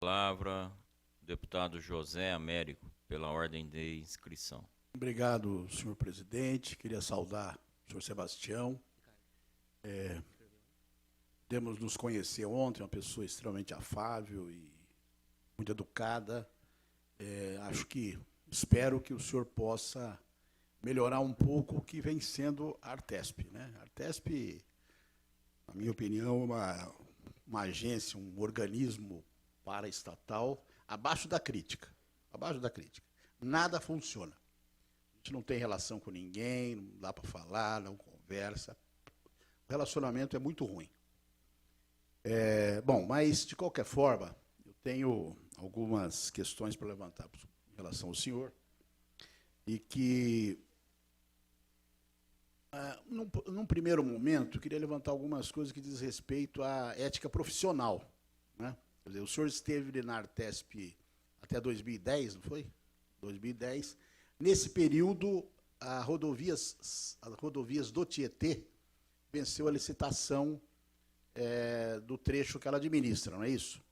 Palavra, deputado José Américo, pela ordem de inscrição. Obrigado, senhor presidente. Queria saudar o senhor Sebastião. Demos nos conhecer ontem, uma pessoa extremamente afável e muito educada. Espero que o senhor possa melhorar um pouco o que vem sendo a Artesp, né? A Artesp, na minha opinião, é uma agência, um organismo paraestatal abaixo da crítica. Abaixo da crítica. Nada funciona. A gente não tem relação com ninguém, não dá para falar, não conversa. O relacionamento é muito ruim. Bom, mas, de qualquer forma, eu tenho algumas questões para levantar em relação ao senhor, e que, num primeiro momento, eu queria levantar algumas coisas que diz respeito à ética profissional, né? Quer dizer, o senhor esteve na Artesp até 2010, não foi? 2010. Nesse período, a rodovias do Tietê venceu a licitação do trecho que ela administra, não é isso?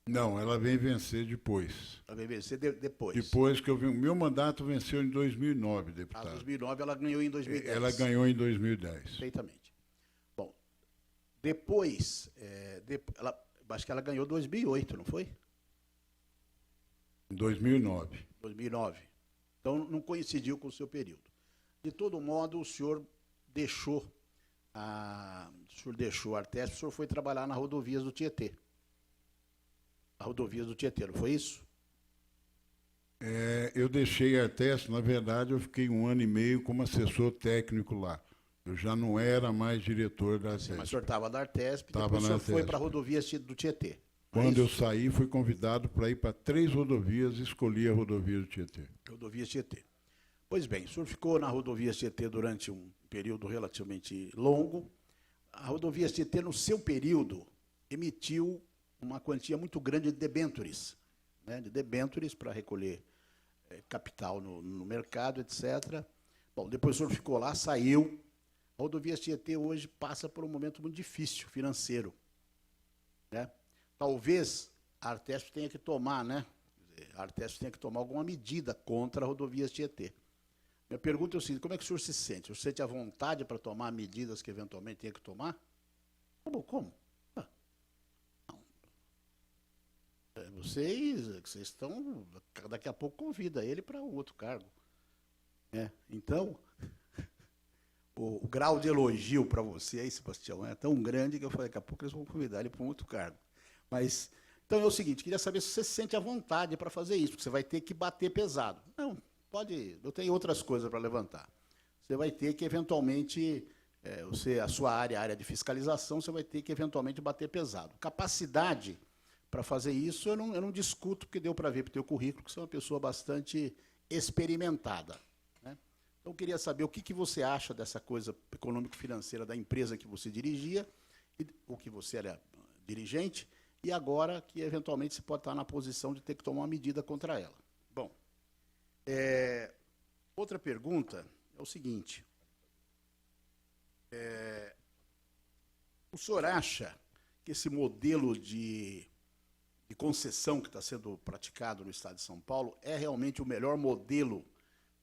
Não, ela vem vencer depois. Ela vem vencer depois. Depois que eu vi, o meu mandato venceu em 2009, Em deputado. 2009, ela ganhou em 2010. Ela ganhou em 2010. Perfeitamente. Bom, depois, acho que ela ganhou em 2008, não foi? Em 2009. 2009. Então, não coincidiu com o seu período. De todo modo, o senhor deixou a Artesp, o senhor foi trabalhar na rodovias do Tietê. A rodovias do Tietê, não foi isso? Eu deixei a Artesp, na verdade, eu fiquei 1 ano e meio como assessor técnico lá. Eu já não era mais diretor da Artesp. Mas o senhor estava na Artesp, Tava depois o na senhor foi Artesp. para a rodovias do Tietê. Quando eu saí, fui convidado para ir para 3 rodovias e escolhi a rodovia do Tietê. Rodovias Tietê. Pois bem, o senhor ficou na rodovias Tietê durante um período relativamente longo. A rodovias Tietê, no seu período, emitiu uma quantia muito grande de debêntures, né, para recolher capital no mercado, etc. Bom, depois o senhor ficou lá, saiu. A rodovias Tietê hoje passa por um momento muito difícil financeiro, né? Talvez a Artesp tenha que tomar, né? A Artesp tenha que tomar alguma medida contra a rodovias Tietê. Minha pergunta é o seguinte: como é que o senhor se sente? O senhor sente à vontade para tomar medidas que eventualmente tenha que tomar? Como? Vocês estão, daqui a pouco convida ele para um outro cargo. Então, o grau de elogio para você aí, Sebastião, é tão grande que eu falei, daqui a pouco eles vão convidar ele para um outro cargo. Mas, então é o seguinte, queria saber se você se sente à vontade para fazer isso, porque você vai ter que bater pesado. Não, pode, eu tenho outras coisas para levantar. Você vai ter que, eventualmente, a sua área, a área de fiscalização, você vai ter que, eventualmente, bater pesado. Capacidade para fazer isso, eu não discuto, porque deu para ver para o teu currículo que você é uma pessoa bastante experimentada, né? Então, eu queria saber o que você acha dessa coisa econômico-financeira da empresa que você dirigia, ou que você era dirigente, e agora que, eventualmente, você pode estar na posição de ter que tomar uma medida contra ela. Bom, outra pergunta é o seguinte. O senhor acha que esse modelo de concessão que está sendo praticado no Estado de São Paulo é realmente o melhor modelo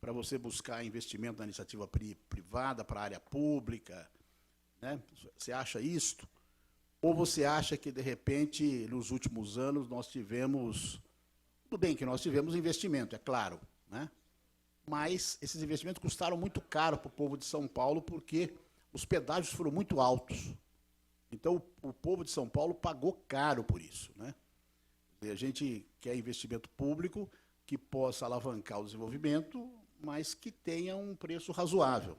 para você buscar investimento na iniciativa privada, para a área pública, né? Você acha isto? Ou você acha que, de repente, nos últimos anos, nós tivemos... Tudo bem que nós tivemos investimento, é claro, né? Mas esses investimentos custaram muito caro para o povo de São Paulo, porque os pedágios foram muito altos. Então, o povo de São Paulo pagou caro por isso, né? A gente quer investimento público que possa alavancar o desenvolvimento, mas que tenha um preço razoável,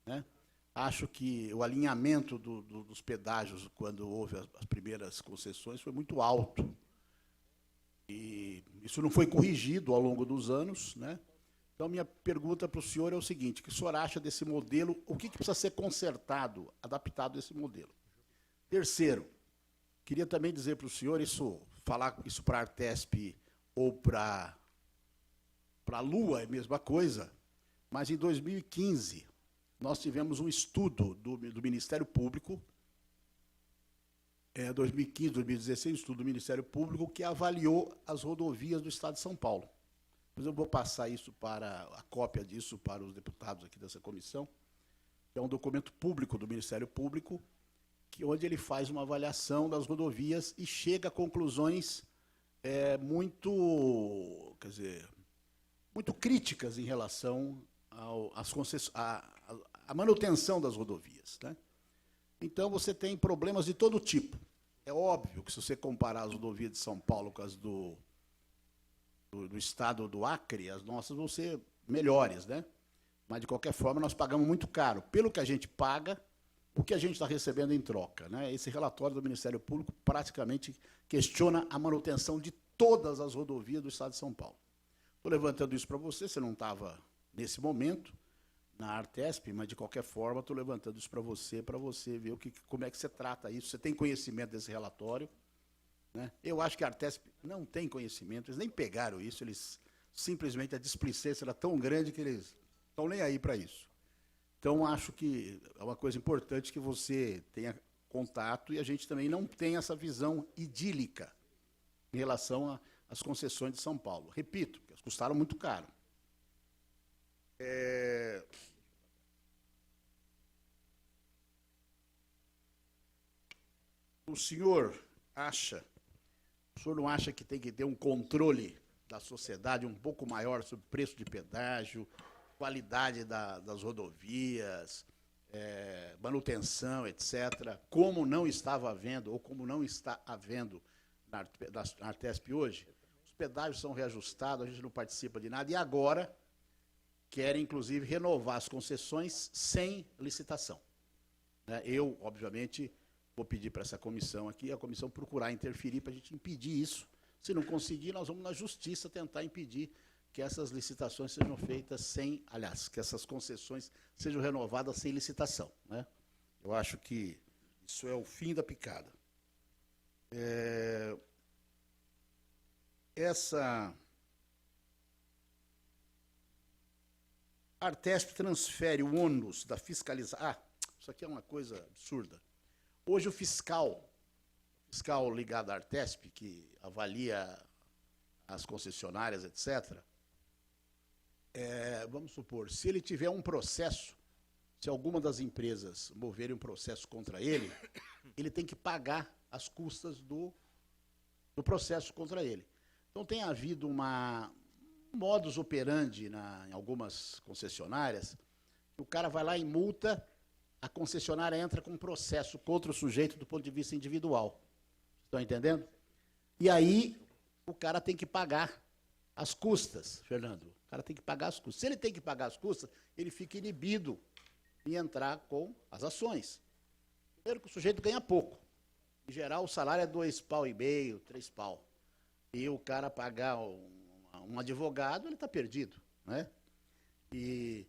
né? Acho que o alinhamento dos pedágios, quando houve as primeiras concessões, foi muito alto. E isso não foi corrigido ao longo dos anos, né? Então, minha pergunta para o senhor é o seguinte: o que o senhor acha desse modelo? O que precisa ser consertado, adaptado desse modelo? Terceiro, queria também dizer para o senhor, falar isso para a Artesp ou para a Lua é a mesma coisa, mas em 2015 nós tivemos um estudo do Ministério Público 2015, 2016, estudo do Ministério Público que avaliou as rodovias do Estado de São Paulo. Mas eu vou passar isso para a cópia disso para os deputados aqui dessa comissão. É um documento público do Ministério Público, onde ele faz uma avaliação das rodovias e chega a conclusões muito críticas em relação à manutenção das rodovias, né? Então, você tem problemas de todo tipo. É óbvio que, se você comparar as rodovias de São Paulo com as do estado do Acre, as nossas vão ser melhores, né? Mas, de qualquer forma, nós pagamos muito caro. Pelo que a gente paga, o que a gente está recebendo em troca, né? Esse relatório do Ministério Público praticamente questiona a manutenção de todas as rodovias do Estado de São Paulo. Estou levantando isso para você não estava nesse momento na Artesp, mas, de qualquer forma, estou levantando isso para você ver como é que você trata isso. Você tem conhecimento desse relatório, né? Eu acho que a Artesp não tem conhecimento, eles nem pegaram isso, eles simplesmente, a displicência era tão grande que eles estão nem aí para isso. Então, acho que é uma coisa importante que você tenha contato e a gente também não tem essa visão idílica em relação às concessões de São Paulo. Repito, porque elas custaram muito caro. O senhor não acha que tem que ter um controle da sociedade um pouco maior sobre preço de pedágio, qualidade das rodovias, manutenção, etc., como não estava havendo, ou como não está havendo na Artesp hoje? Os pedágios são reajustados, a gente não participa de nada, e agora querem, inclusive, renovar as concessões sem licitação. Eu, obviamente, vou pedir para essa comissão aqui, a comissão procurar interferir para a gente impedir isso. Se não conseguir, nós vamos na justiça tentar impedir que essas licitações sejam feitas que essas concessões sejam renovadas sem licitação, né? Eu acho que isso é o fim da picada. Essa Artesp transfere o ônus da fiscalização. Isso aqui é uma coisa absurda. Hoje o fiscal ligado à Artesp, que avalia as concessionárias, etc., vamos supor, se ele tiver um processo, se alguma das empresas moverem um processo contra ele, ele tem que pagar as custas do processo contra ele. Então, tem havido um modus operandi em algumas concessionárias, o cara vai lá e multa, a concessionária entra com um processo contra o sujeito do ponto de vista individual. Estão entendendo? E aí, o cara tem que pagar as custas, Fernando. O cara tem que pagar as custas. Se ele tem que pagar as custas, ele fica inibido em entrar com as ações. Primeiro que o sujeito ganha pouco. Em geral, o salário é 2,5 pau, 3 pau. E o cara pagar um advogado, ele está perdido, né? E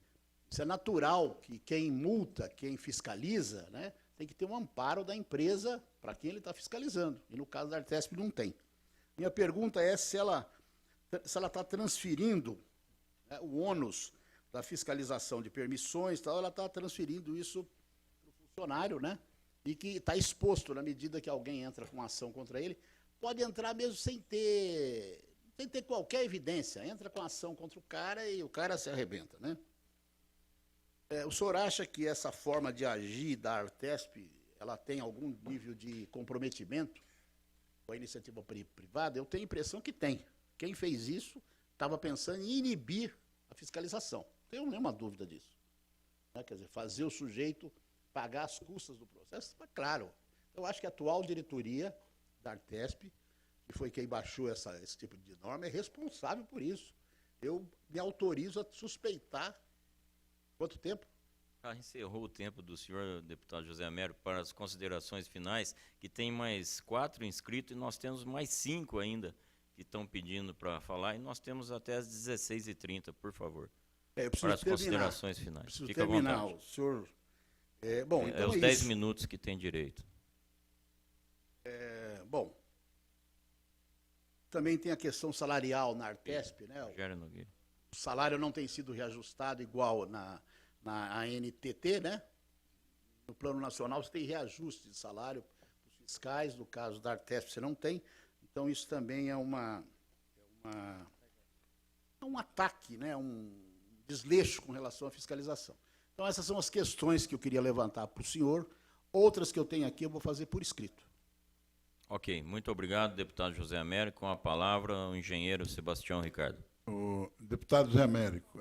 isso é natural que quem multa, quem fiscaliza, né, tem que ter um amparo da empresa para quem ele está fiscalizando. E no caso da Artesp não tem. Minha pergunta é se ela está transferindo, né, o ônus da fiscalização de permissões, tal, ela está transferindo isso para o funcionário, né, e que está exposto, na medida que alguém entra com ação contra ele, pode entrar mesmo sem ter qualquer evidência. Entra com ação contra o cara e o cara se arrebenta, né? O senhor acha que essa forma de agir da Artesp, ela tem algum nível de comprometimento com a iniciativa privada? Eu tenho a impressão que tem. Quem fez isso estava pensando em inibir a fiscalização. Não tenho nenhuma dúvida disso. Né? Quer dizer, fazer o sujeito pagar as custas do processo, mas, claro, eu acho que a atual diretoria da Artesp, que foi quem baixou esse tipo de norma, é responsável por isso. Eu me autorizo a suspeitar. Quanto tempo? Encerrou o tempo do senhor deputado José Américo para as considerações finais, que tem mais 4 inscritos e nós temos mais 5 ainda que estão pedindo para falar, e nós temos até as 16h30, por favor. Para as considerações finais. Preciso Fica terminar. à vontade. O senhor... bom, então os 10 minutos que tem direito. Bom, também tem a questão salarial na Artesp, né? Rogério Nogueira. O salário não tem sido reajustado igual na ANTT, né? No Plano Nacional você tem reajuste de salário para os fiscais, no caso da Artesp você não tem, então isso também é um ataque, né, um desleixo com relação à fiscalização. Então essas são as questões que eu queria levantar para o senhor, outras que eu tenho aqui eu vou fazer por escrito. Ok, muito obrigado, deputado José Américo. Com a palavra, o engenheiro Sebastião Ricardo. Deputado Zé Américo,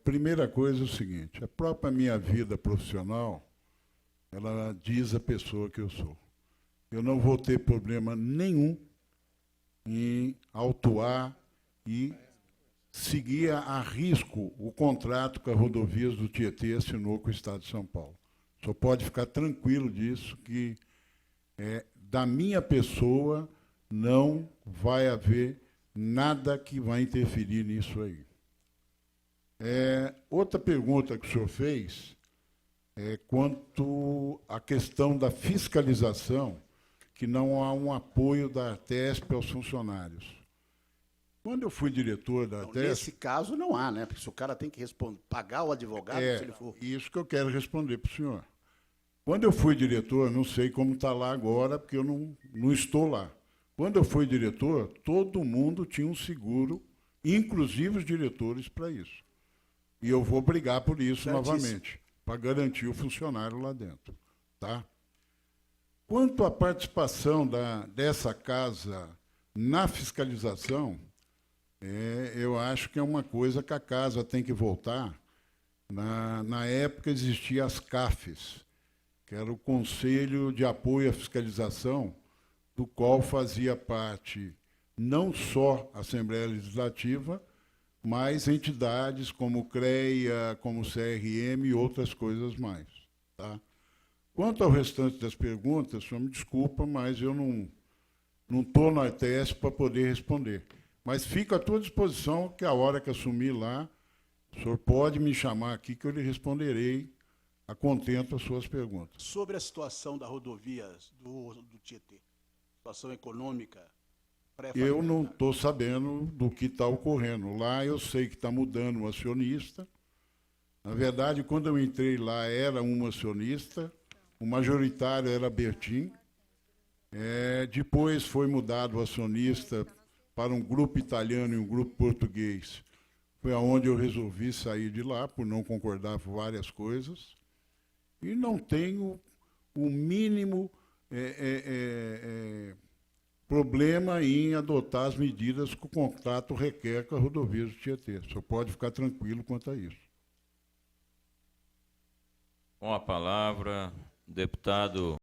primeira coisa é o seguinte, a própria minha vida profissional, ela diz a pessoa que eu sou. Eu não vou ter problema nenhum em autuar e seguir a risco o contrato que a Rodovias do Tietê assinou com o Estado de São Paulo. Só pode ficar tranquilo disso, que da minha pessoa não vai haver nada que vai interferir nisso aí. Outra pergunta que o senhor fez é quanto à questão da fiscalização, que não há um apoio da Artesp aos funcionários. Quando eu fui diretor da Artesp... Nesse caso não há, né? Porque se o cara tem que pagar o advogado, se ele for... Isso que eu quero responder para o senhor. Quando eu fui diretor, não sei como está lá agora, porque eu não estou lá. Quando eu fui diretor, todo mundo tinha um seguro, inclusive os diretores, para isso. E eu vou brigar por isso novamente, para garantir o funcionário lá dentro. Tá? Quanto à participação dessa casa na fiscalização, eu acho que é uma coisa que a casa tem que voltar. Na época existiam as CAFs, que era o Conselho de Apoio à Fiscalização, do qual fazia parte não só a Assembleia Legislativa, mas entidades como o CREA, como o CRM e outras coisas mais. Tá? Quanto ao restante das perguntas, o senhor me desculpa, mas eu não estou na Artesp para poder responder. Mas fico à tua disposição, que a hora que assumir lá, o senhor pode me chamar aqui que eu lhe responderei a contento as suas perguntas. Sobre a situação da rodovia do Tietê, situação econômica pré-fabricada. Eu não estou sabendo do que está ocorrendo. Lá eu sei que está mudando o acionista. Na verdade, quando eu entrei lá, era um acionista, o majoritário era Bertin. Depois foi mudado o acionista para um grupo italiano e um grupo português. Foi aonde eu resolvi sair de lá, por não concordar com várias coisas. E não tenho o mínimo problema em adotar as medidas que o contrato requer com a rodovia do Tietê. Só pode ficar tranquilo quanto a isso. Com a palavra, deputado